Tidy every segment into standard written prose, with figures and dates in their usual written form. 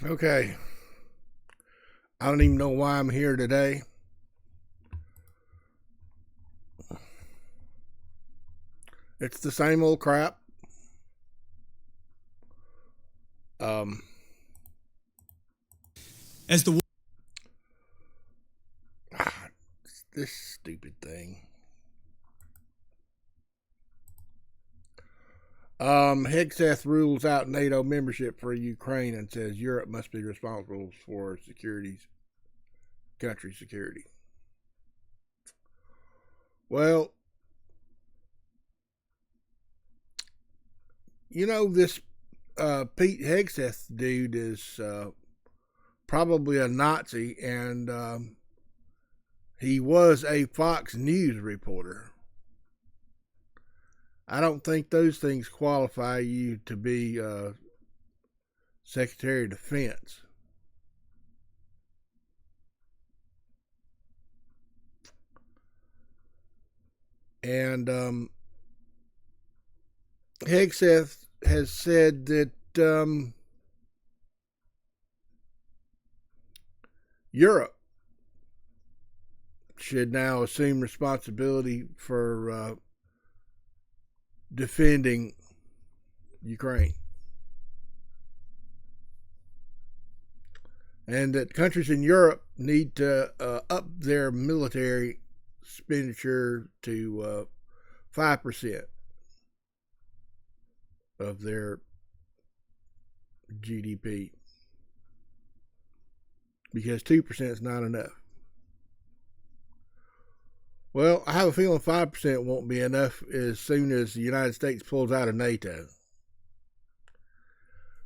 Okay. I don't even know why I'm here today. It's the same old crap. Um, As the this stupid thing. Hegseth rules out NATO membership for Ukraine and says Europe must be responsible for country security. Well, this Pete Hegseth dude is probably a Nazi, and he was a Fox News reporter. I don't think those things qualify you to be Secretary of Defense. And Hegseth has said that Europe should now assume responsibility for defending Ukraine. And that countries in Europe need to up their military expenditure to 5% of their GDP, because 2% is not enough. Well, I have a feeling 5% won't be enough as soon as the United States pulls out of NATO.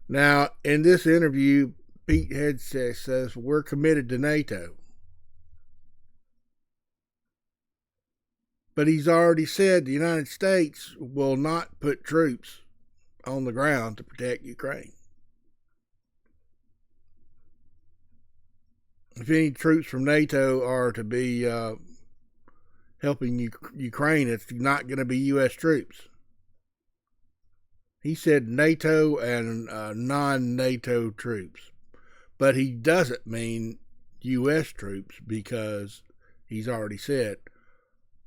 Now, in this interview, Pete Hegseth says we're committed to NATO. But he's already said the United States will not put troops on the ground to protect Ukraine. If any troops from NATO are to be helping Ukraine, it's not going to be U.S. troops. He said NATO and non-NATO troops. But he doesn't mean U.S. troops, because he's already said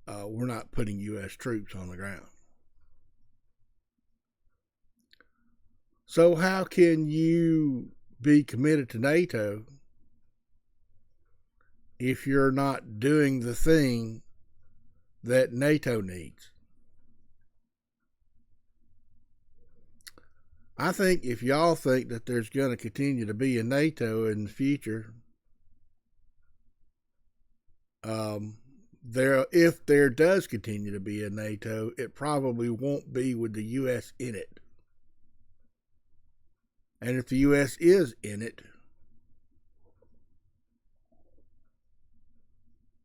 we're not putting U.S. troops on the ground. So how can you be committed to NATO if you're not doing the thing that NATO needs? I think if y'all think that there's going to continue to be a NATO in the future, if there does continue to be a NATO, it probably won't be with the U.S. in it. And if the U.S. is in it,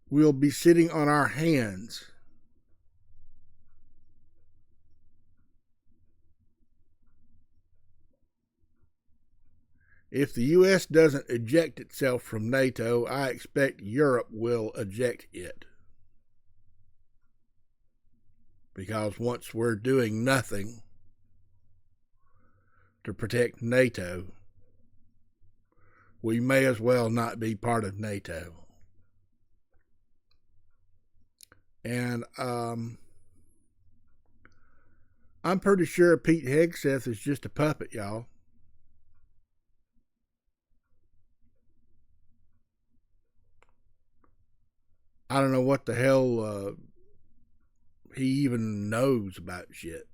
we'll be sitting on our hands. If the U.S. doesn't eject itself from NATO, I expect Europe will eject it. Because once we're doing nothing to protect NATO, we may as well not be part of NATO. And I'm pretty sure Pete Hegseth is just a puppet, y'all. I don't know what the hell he even knows about shit.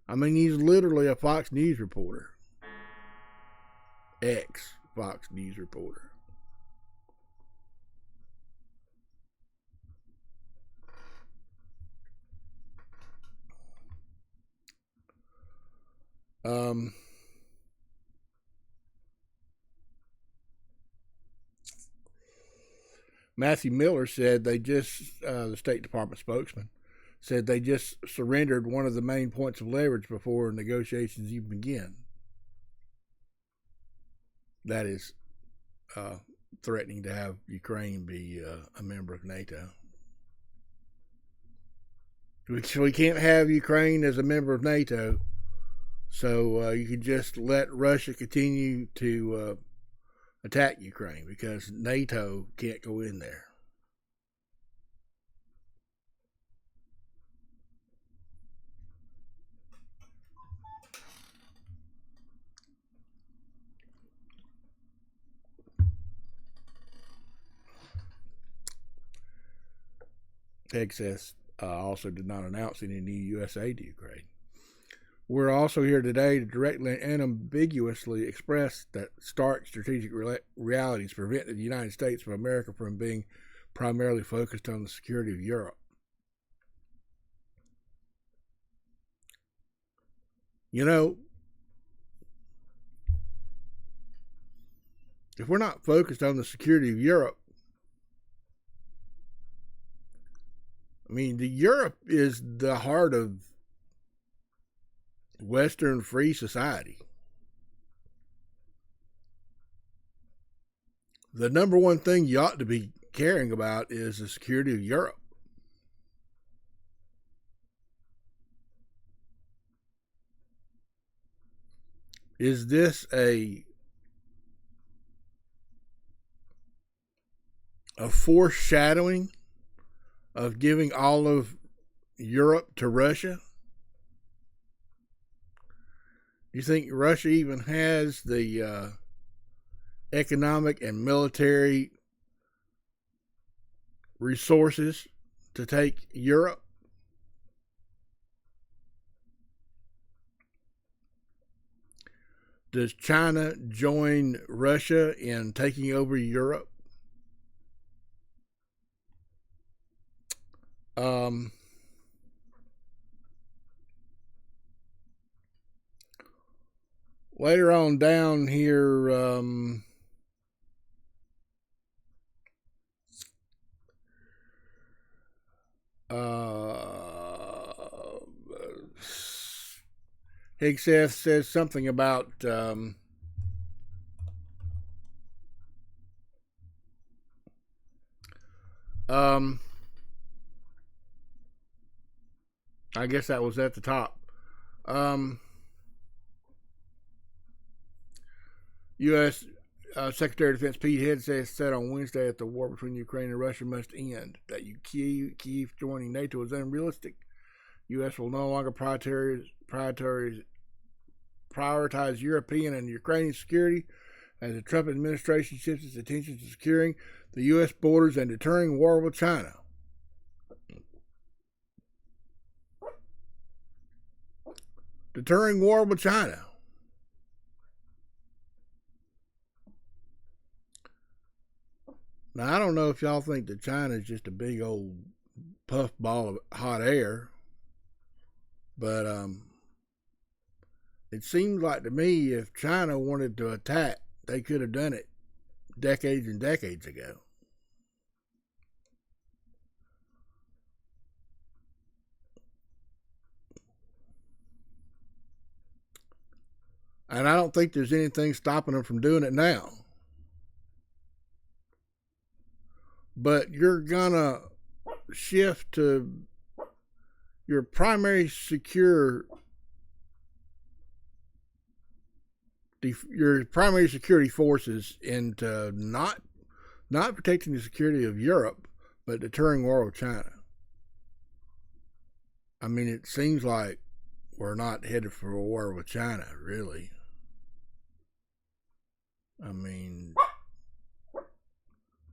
I mean, he's literally a Fox News reporter. Ex-Fox News reporter. Matthew Miller said the State Department spokesman, said they just surrendered one of the main points of leverage before negotiations even begin. That is threatening to have Ukraine be a member of NATO. We can't have Ukraine as a member of NATO, so you can just let Russia continue to attack Ukraine because NATO can't go in there. Hegseth also did not announce any new U.S. aid to Ukraine. We're also here today to directly and unambiguously express that stark strategic realities prevent the United States of America from being primarily focused on the security of Europe. You know, if we're not focused on the security of Europe, I mean, Europe is the heart of Western free society. The number one thing you ought to be caring about is the security of Europe. Is this a foreshadowing of giving all of Europe to Russia? Do you think Russia even has the economic and military resources to take Europe? Does China join Russia in taking over Europe? Later on down here, Hegseth says something about I guess that was at the top. U.S. Secretary of Defense Pete Hegseth said on Wednesday that the war between Ukraine and Russia must end. That Kyiv joining NATO is unrealistic. U.S. will no longer prioritize European and Ukrainian security as the Trump administration shifts its attention to securing the U.S. borders and deterring war with China. Deterring war with China. Now, I don't know if y'all think that China is just a big old puff ball of hot air, but it seems like to me if China wanted to attack, they could have done it decades and decades ago. And I don't think there's anything stopping them from doing it now. But you're gonna shift to your primary security forces into not protecting the security of Europe, but deterring war with China. I mean, it seems like we're not headed for a war with China, really. I mean,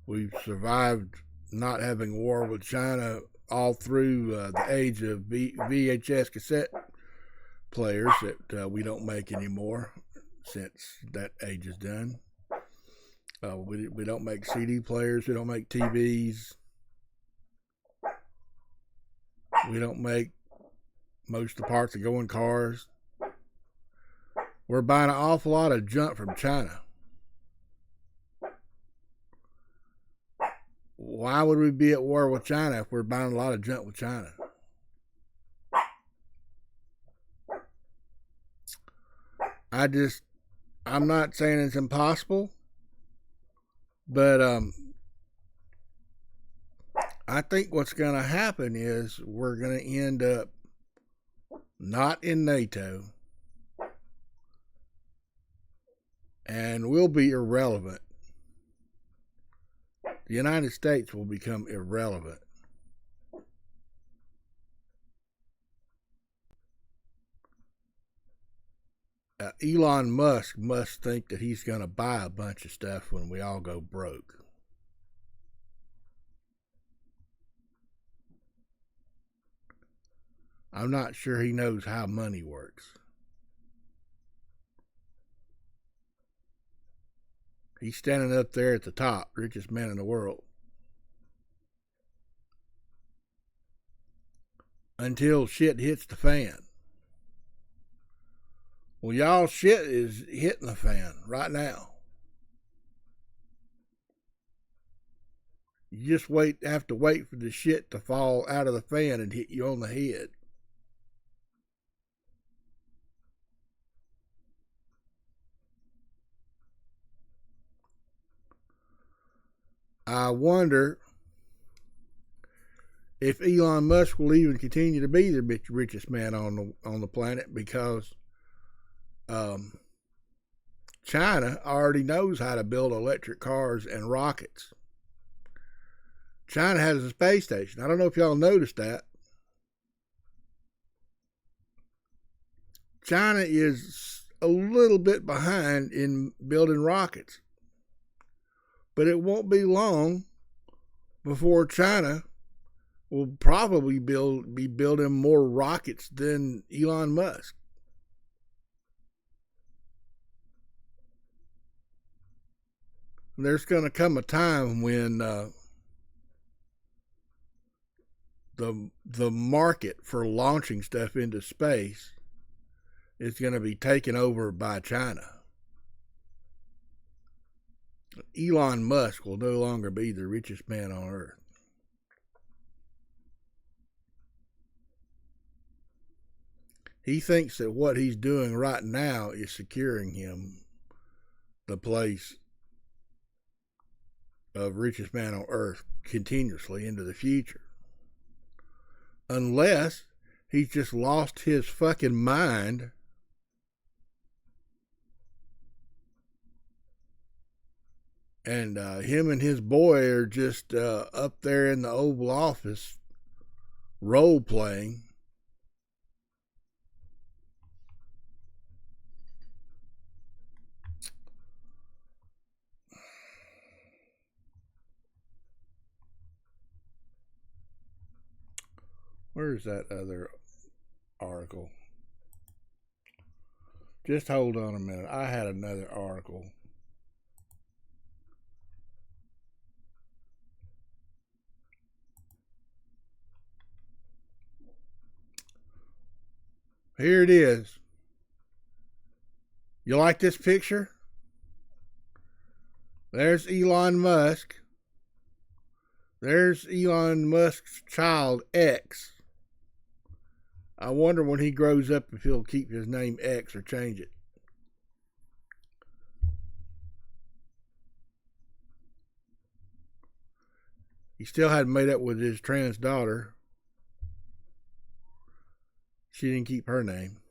we've survived not having war with China all through the age of VHS cassette players that we don't make anymore since that age is done. We don't make CD players. We don't make TVs. We don't make most of the parts that go in cars. We're buying an awful lot of junk from China. Why would we be at war with China if we're buying a lot of junk with China? I'm not saying it's impossible, but I I think what's going to happen is we're going to end up not in NATO, and we'll be irrelevant. The United States will become irrelevant. Elon Musk must think that he's going to buy a bunch of stuff when we all go broke. I'm not sure he knows how money works. He's standing up there at the top, richest man in the world. Until shit hits the fan. Well, y'all shit is hitting the fan right now. You just have to wait for the shit to fall out of the fan and hit you on the head. I wonder if Elon Musk will even continue to be the richest man on the planet, because China already knows how to build electric cars and rockets. China has a space station. I don't know if y'all noticed that. China is a little bit behind in building rockets. But it won't be long before China will probably be building more rockets than Elon Musk. And there's going to come a time when the market for launching stuff into space is going to be taken over by China. Elon Musk will no longer be the richest man on earth. He thinks that what he's doing right now is securing him the place of richest man on earth continuously into the future. Unless he's just lost his fucking mind and him and his boy are just up there in the Oval Office role playing. Where's that other article? Just hold on a minute. I had another article. Here it is. You like this picture? There's Elon Musk. There's Elon Musk's child, X. I wonder when he grows up if he'll keep his name X or change it. He still hadn't made up with his trans daughter. She didn't keep her name.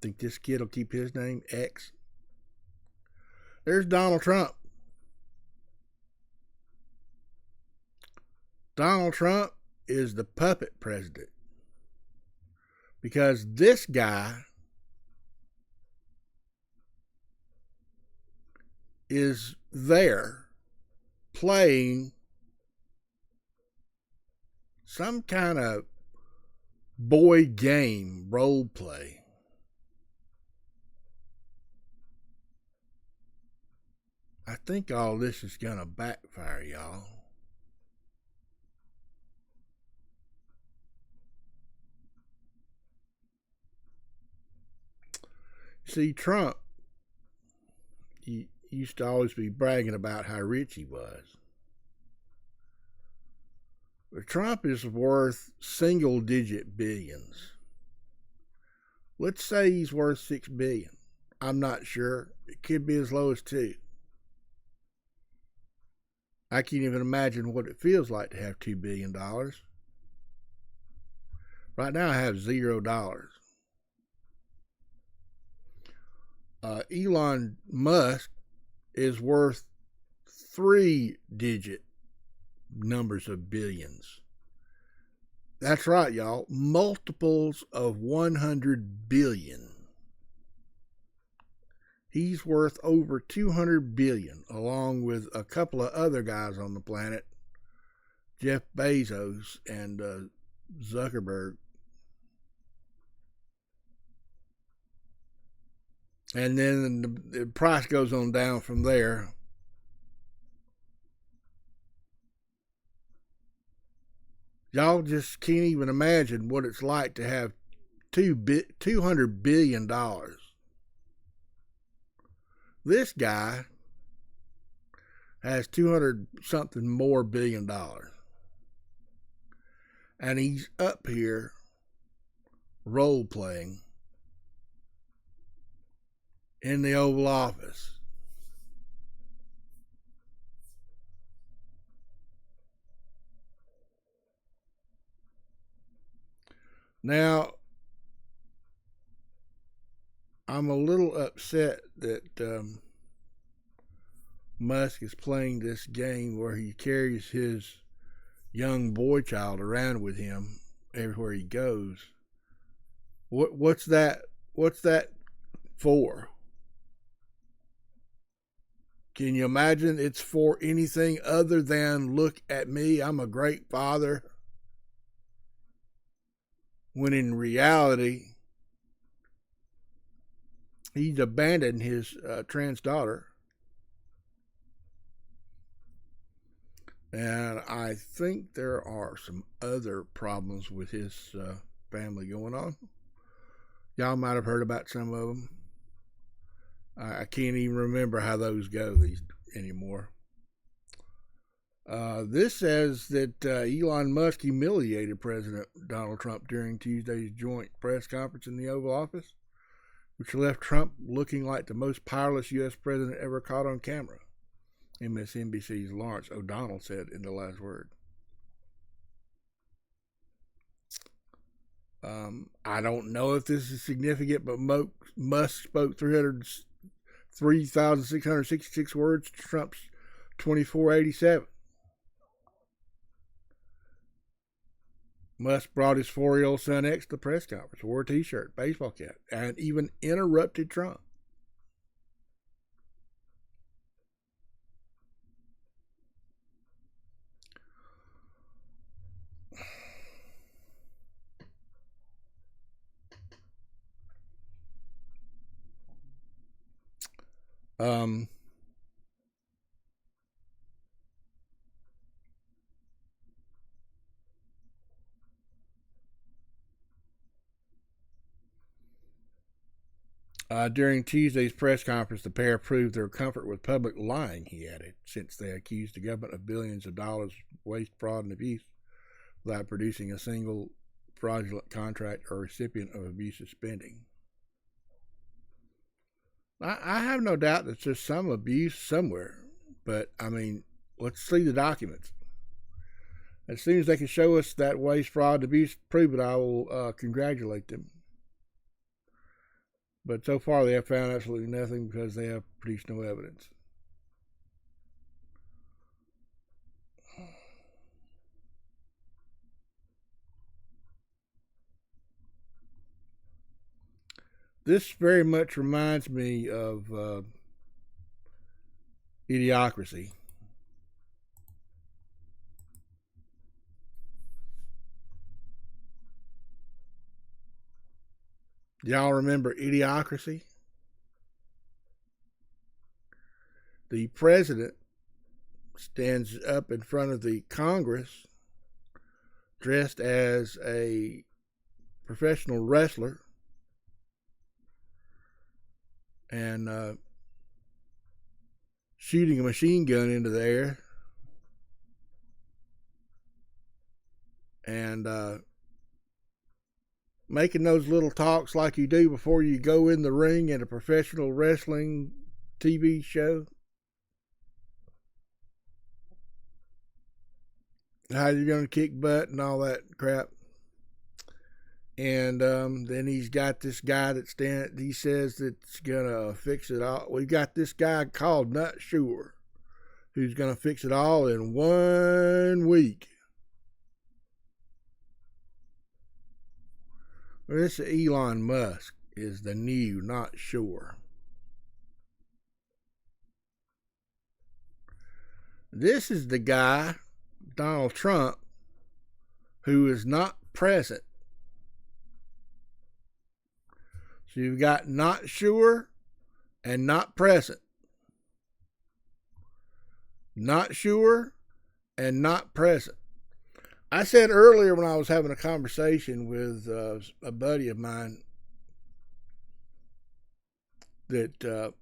Think this kid will keep his name X? There's Donald Trump. Donald Trump is the puppet president, because this guy is there playing some kind of boy game role play. I think all this is going to backfire, y'all. See, Trump, he used to always be bragging about how rich he was. But Trump is worth single-digit billions. Let's say he's worth $6 billion. I'm not sure. It could be as low as $2. I can't even imagine what it feels like to have $2 billion. Right now I have $0. Elon Musk is worth 3-digit numbers of billions. That's right, y'all. Multiples of 100 billion. He's worth over 200 billion, along with a couple of other guys on the planet, Jeff Bezos and Zuckerberg. And then the price goes on down from there. Y'all just can't even imagine what it's like to have $200 billion. This guy has 200 something more billion dollars. And he's up here role playing in the Oval Office. Now, I'm a little upset that Musk is playing this game where he carries his young boy child around with him everywhere he goes. What's that? What's that for? Can you imagine it's for anything other than look at me, I'm a great father? When in reality, he's abandoned his trans daughter. And I think there are some other problems with his family going on. Y'all might have heard about some of them. I can't even remember how those go anymore. This says that Elon Musk humiliated President Donald Trump during Tuesday's joint press conference in the Oval Office, which left Trump looking like the most powerless U.S. president ever caught on camera, MSNBC's Lawrence O'Donnell said in the last word. I don't know if this is significant, but Musk spoke 3,666 words to Trump's 2,487. Musk brought his 4-year-old son X to the press conference, wore a t-shirt, baseball cap, and even interrupted Trump. During Tuesday's press conference, the pair proved their comfort with public lying, he added, since they accused the government of billions of dollars of waste, fraud, and abuse without producing a single fraudulent contract or recipient of abusive spending. I have no doubt that there's some abuse somewhere, but I mean, let's see the documents. As soon as they can show us that waste, fraud, abuse, prove it, I will congratulate them. But so far they have found absolutely nothing because they have produced no evidence. This very much reminds me of Idiocracy. Y'all remember Idiocracy? The president stands up in front of the Congress dressed as a professional wrestler and shooting a machine gun into the air and making those little talks like you do before you go in the ring in a professional wrestling TV show. how you're going to kick butt and all that crap. And then he's got this guy he says that's going to fix it all. We've got this guy called Not Sure who's going to fix it all in 1 week. Well, this Elon Musk is the new Not Sure. This is the guy, Donald Trump, who is not present. So you've got Not Sure and Not Present. Not Sure and Not Present. I said earlier when I was having a conversation with a buddy of mine that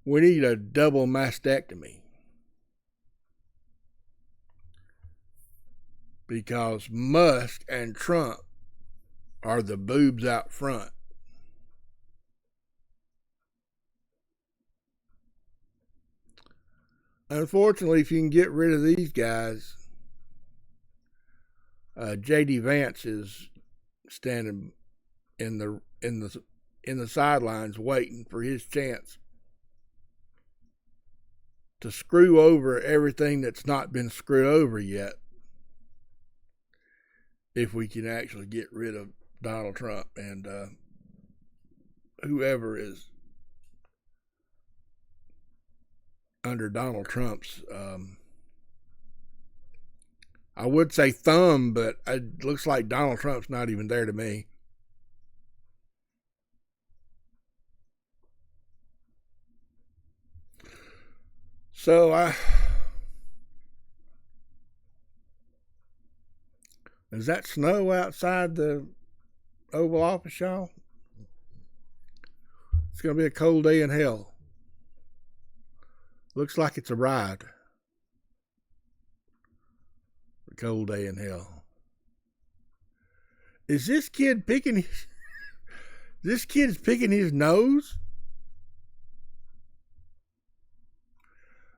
we need a double mastectomy because Musk and Trump are the boobs out front. Unfortunately, if you can get rid of these guys, J.D. Vance is standing in the sidelines waiting for his chance to screw over everything that's not been screwed over yet. If we can actually get rid of Donald Trump and whoever is under Donald Trump's, I would say thumb, but it looks like Donald Trump's not even there to me. So is that snow outside the Oval Office, y'all? It's going to be a cold day in hell. Looks like it's a ride. A cold day in hell. Is this kid picking his... This kid's picking his nose?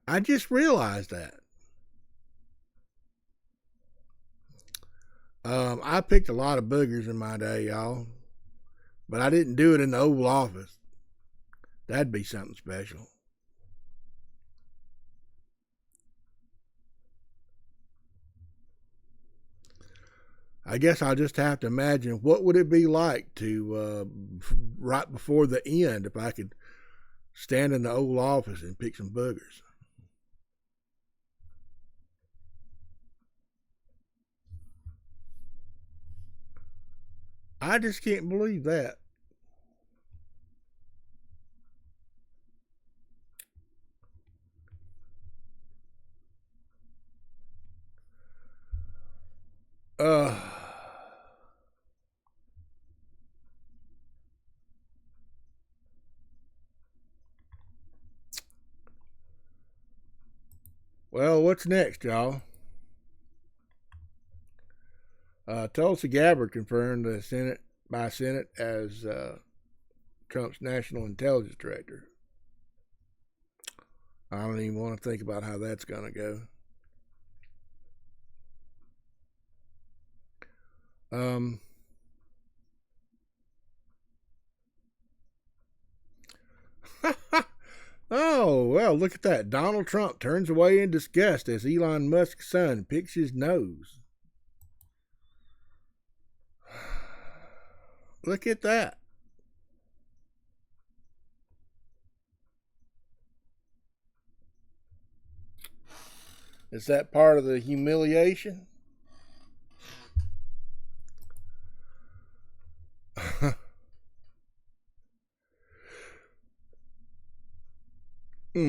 I just realized that. I picked a lot of boogers in my day, y'all. But I didn't do it in the Oval Office. That'd be something special. I guess I'll just have to imagine what would it be like to, right before the end, if I could stand in the Oval Office and pick some boogers. I just can't believe that. Uh, well, what's next, y'all? Tulsi Gabbard confirmed the Senate as Trump's National Intelligence Director. I don't even want to think about how that's going to go. Oh, well, look at that. Donald Trump turns away in disgust as Elon Musk's son picks his nose. Look at that. Is that part of the humiliation? I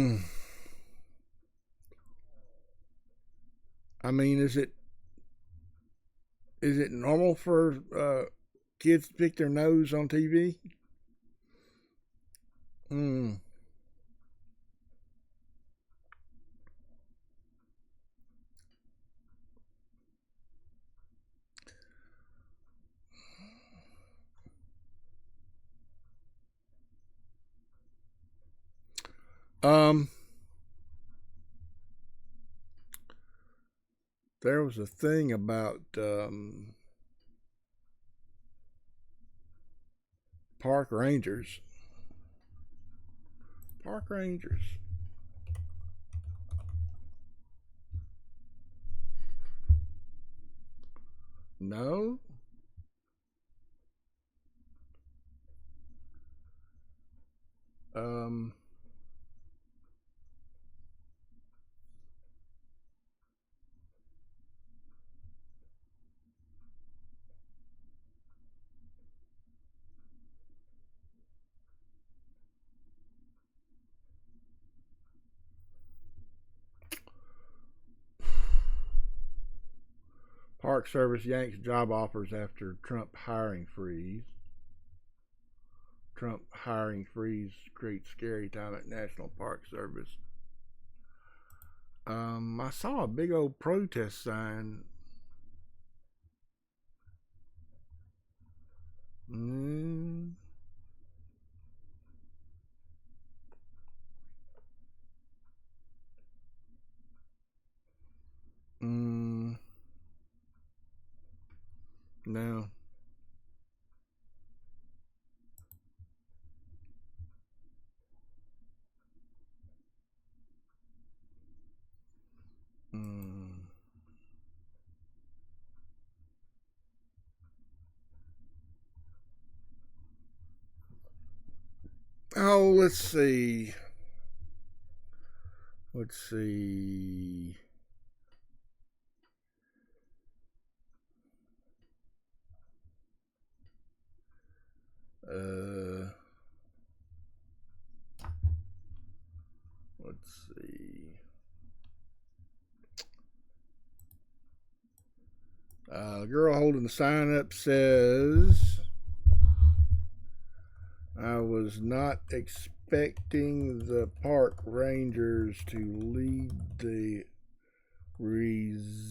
mean, is it normal for kids to pick their nose on TV? There was a thing about park rangers. Park rangers. No. Um. Park Service yanks job offers after Trump hiring freeze. Trump hiring freeze creates scary time at National Park Service. I saw a big old protest sign. Mm, mm, no. Mm. Oh, let's see. Let's see. Uh, let's see. The girl holding the sign up says, I was not expecting the park rangers to lead the resistance.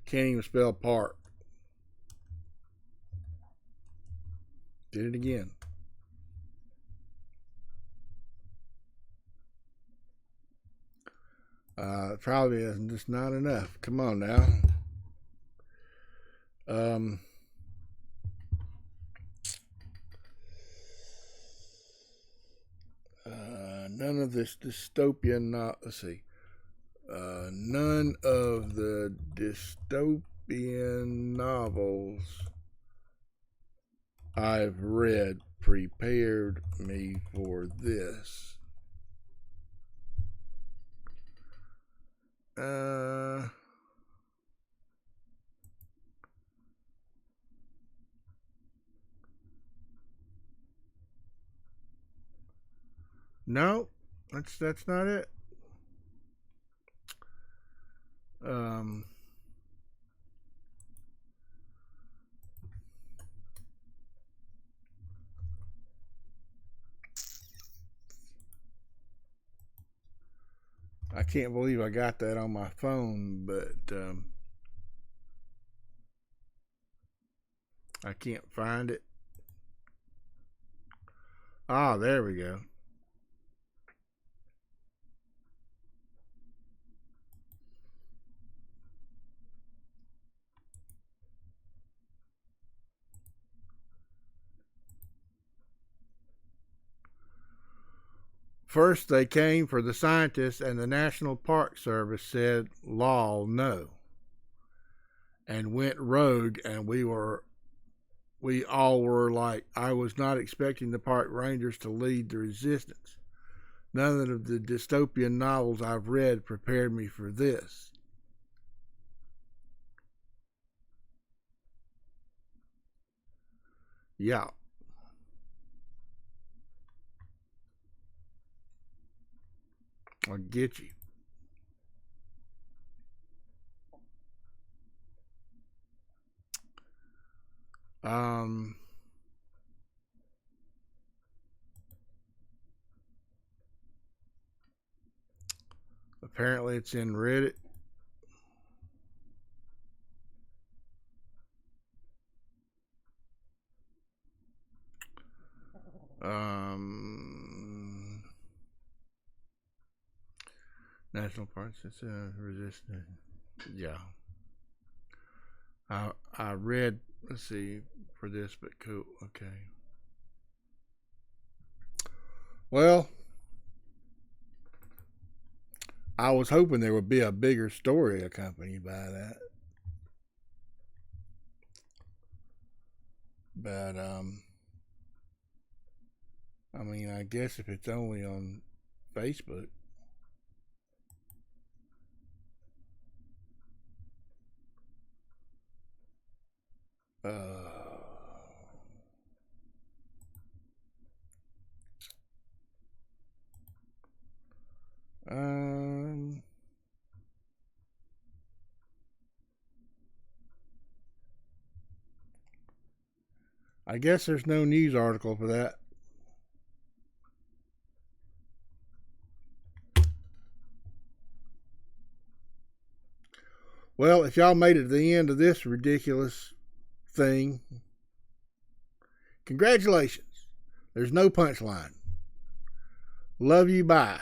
Can't even spell park. Did it again. Probably is just not enough. Come on now. Um, none of this dystopian. Let's see. None of the dystopian novels I've read prepared me for this. Uh, no, that's not it. Um, I can't believe I got that on my phone, but I can't find it. Ah, there we go. First, they came for the scientists, and the National Park Service said, "Law, no," and went rogue. And we all were like, I was not expecting the park rangers to lead the resistance. None of the dystopian novels I've read prepared me for this. Yeah, I get you. Um, apparently, it's in Reddit. Um, National Park System resistant. Yeah. I read, let's see, for this, but cool. Okay. Well, I was hoping there would be a bigger story accompanied by that. But I mean, I guess if it's only on Facebook. Uh, um, I guess there's no news article for that. Well, if y'all made it to the end of this ridiculous thing, congratulations. There's no punchline. Love you. Bye.